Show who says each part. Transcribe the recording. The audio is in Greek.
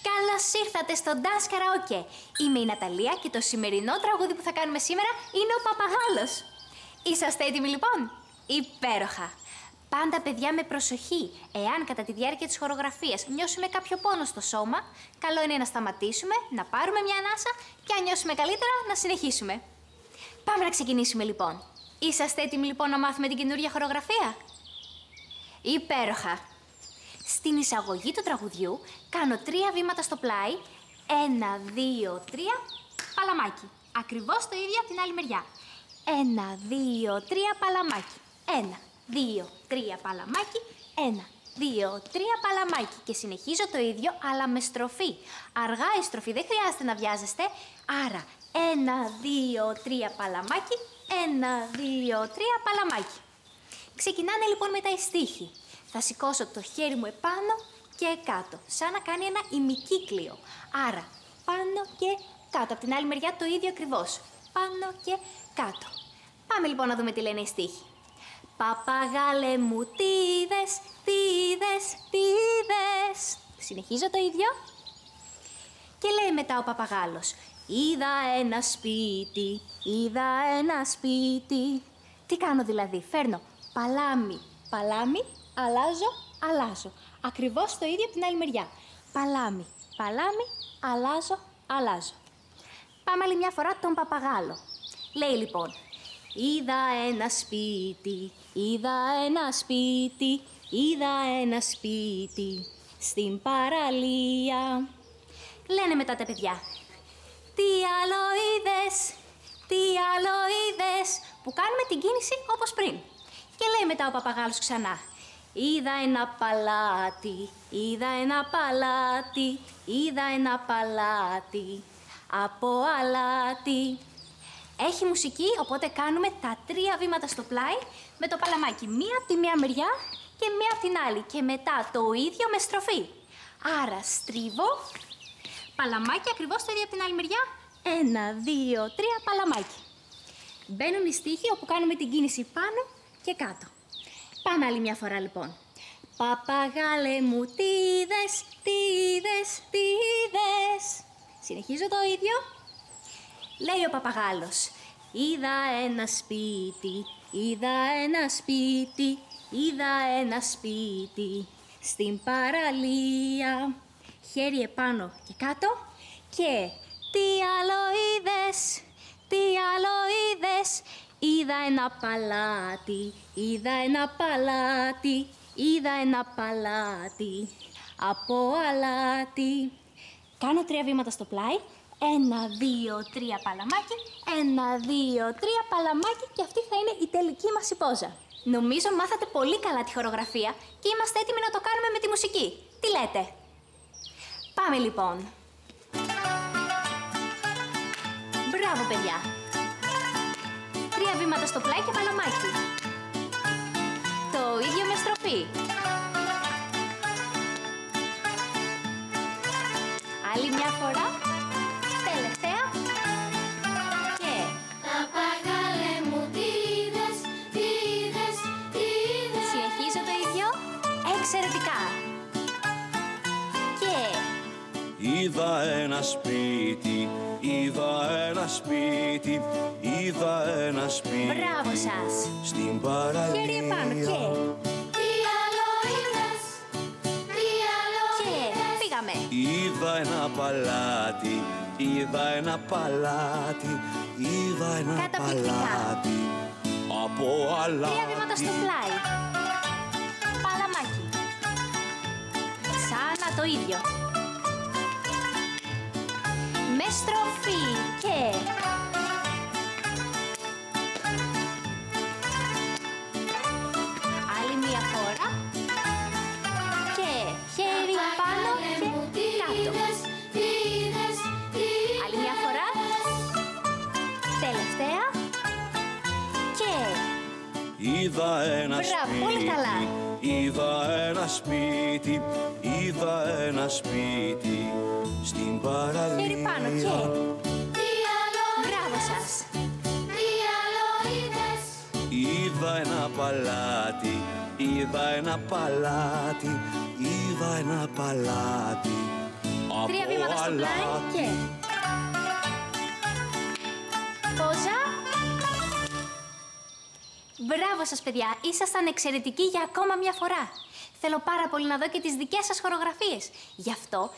Speaker 1: Καλώς ήρθατε στο Dance Karaoke. Είμαι η Ναταλία και το σημερινό τραγούδι που θα κάνουμε σήμερα είναι ο Παπαγάλος. Είσαστε έτοιμοι λοιπόν? Υπέροχα! Πάντα παιδιά με προσοχή. Εάν κατά τη διάρκεια της χορογραφίας νιώσουμε κάποιο πόνο στο σώμα, καλό είναι να σταματήσουμε, να πάρουμε μια ανάσα και αν νιώσουμε καλύτερα να συνεχίσουμε. Πάμε να ξεκινήσουμε λοιπόν. Είσαστε έτοιμοι λοιπόν να μάθουμε την καινούργια χορογραφία? Υπέροχα! Στην εισαγωγή του τραγουδιού κάνω 3 βήματα στο πλάι, 1, 2, 3, παλαμάκι. Ακριβώς το ίδιο από την άλλη μεριά. 1, 2, 3, παλαμάκι. 1, 2, 3, παλαμάκι. 1, 2, 3, παλαμάκι. Και συνεχίζω το ίδιο, αλλά με στροφή. Αργά η στροφή, δεν χρειάζεται να βιάζεστε. Άρα, 1, 2, 3, παλαμάκι. 1, 2, 3, παλαμάκι. Ξεκινάνε λοιπόν μετά οι στίχοι. Θα σηκώσω το χέρι μου επάνω και κάτω, σαν να κάνει ένα ημικύκλιο. Άρα, πάνω και κάτω. Από την άλλη μεριά το ίδιο ακριβώς. Πάνω και κάτω. Πάμε λοιπόν να δούμε τι λένε οι στίχοι. Παπαγάλε μου τι είδες, τι είδες, τι είδες. Συνεχίζω το ίδιο. Και λέει μετά ο Παπαγάλος. Είδα ένα σπίτι, είδα ένα σπίτι. Τι κάνω δηλαδή? Φέρνω παλάμι, παλάμι. Αλλάζω, αλλάζω. Ακριβώς το ίδιο από την άλλη μεριά. Παλάμι, παλάμι, αλλάζω, αλλάζω. Πάμε άλλη μια φορά τον Παπαγάλο. Λέει λοιπόν. Είδα ένα σπίτι, είδα ένα σπίτι, είδα ένα σπίτι στην παραλία. Λένε μετά τα παιδιά. Τι άλλο είδες, τι άλλο είδες. Που κάνουμε την κίνηση όπως πριν. Και λέει μετά ο Παπαγάλος ξανά. Είδα ένα παλάτι, είδα ένα παλάτι, είδα ένα παλάτι από αλάτι. Έχει μουσική, οπότε κάνουμε τα 3 βήματα στο πλάι με το παλαμάκι. Μία από τη μία μεριά και μία από την άλλη. Και μετά το ίδιο με στροφή. Άρα στρίβω, παλαμάκι ακριβώς το ίδιο από την άλλη μεριά. 1, 2, 3, παλαμάκι. Μπαίνουν οι στίχοι όπου κάνουμε την κίνηση πάνω και κάτω. Πάμε άλλη μια φορά λοιπόν. Παπαγάλε μου τι είδες, τι είδες, τι είδες. Συνεχίζω το ίδιο. Λέει ο Παπαγάλος. Είδα ένα σπίτι, είδα ένα σπίτι, είδα ένα σπίτι στην παραλία. Χέρι επάνω και κάτω. Και τι άλλο είδες, τι άλλο είδες. Είδα ένα παλάτι, είδα ένα παλάτι, είδα ένα παλάτι από αλάτι. Κάνω 3 βήματα στο πλάι. 1, 2, 3 παλαμάκι. 1, 2, 3 παλαμάκι και αυτή θα είναι η τελική μας η πόζα. Νομίζω μάθατε πολύ καλά τη χορογραφία και είμαστε έτοιμοι να το κάνουμε με τη μουσική. Τι λέτε? Πάμε λοιπόν. Μπράβο παιδιά. 3 βήματα στο πλάι και παλαμάκι. Το ίδιο με στροφή. Άλλη μια φορά. Τελευταία. Και...
Speaker 2: Παπαγάλε μου τι είδες, τι είδες, τι είδες.
Speaker 1: Συνεχίζω το ίδιο. Εξαιρετικά. Και...
Speaker 3: Είδα ένα σπίτι, είδα ένα σπίτι, είδα ένα σπίτι.
Speaker 1: Μπράβο σας.
Speaker 3: Στην παραλία.
Speaker 1: Χέρι επάνω και...
Speaker 2: Τι άλλο είδες, τι άλλο είδες.
Speaker 1: Πήγαμε.
Speaker 3: Είδα ένα παλάτι, είδα ένα παλάτι, είδα ένα
Speaker 1: Καταπληκτικά.
Speaker 3: παλάτι από
Speaker 1: 3
Speaker 3: αλάτι.
Speaker 1: βήματα στο πλάι. Παλαμάκι. Ξανά το ίδιο. Με στροφή και... Άλλη μία φορά. Και χέρι πάνω και κάτω. Άλλη μία φορά. Τελευταία. Και...
Speaker 3: Είδα ένα
Speaker 1: Μπράβο, πολύ καλά.
Speaker 3: σπίτι, είδα ένα σπίτι, είδα ένα σπίτι στην παραλία.
Speaker 1: Χέρι πάνω και...
Speaker 2: Τι άλλο
Speaker 1: Μπράβο σας.
Speaker 2: τι άλλο είδες.
Speaker 3: Είδα ένα παλάτι, είδα ένα παλάτι, είδα ένα παλάτι
Speaker 1: 3
Speaker 3: παλάτι.
Speaker 1: Πόζα. Μπράβο σας, παιδιά. Ήσασταν εξαιρετικοί για ακόμα μια φορά. Θέλω πάρα πολύ να δω και τις δικές σας χορογραφίες. Γι' αυτό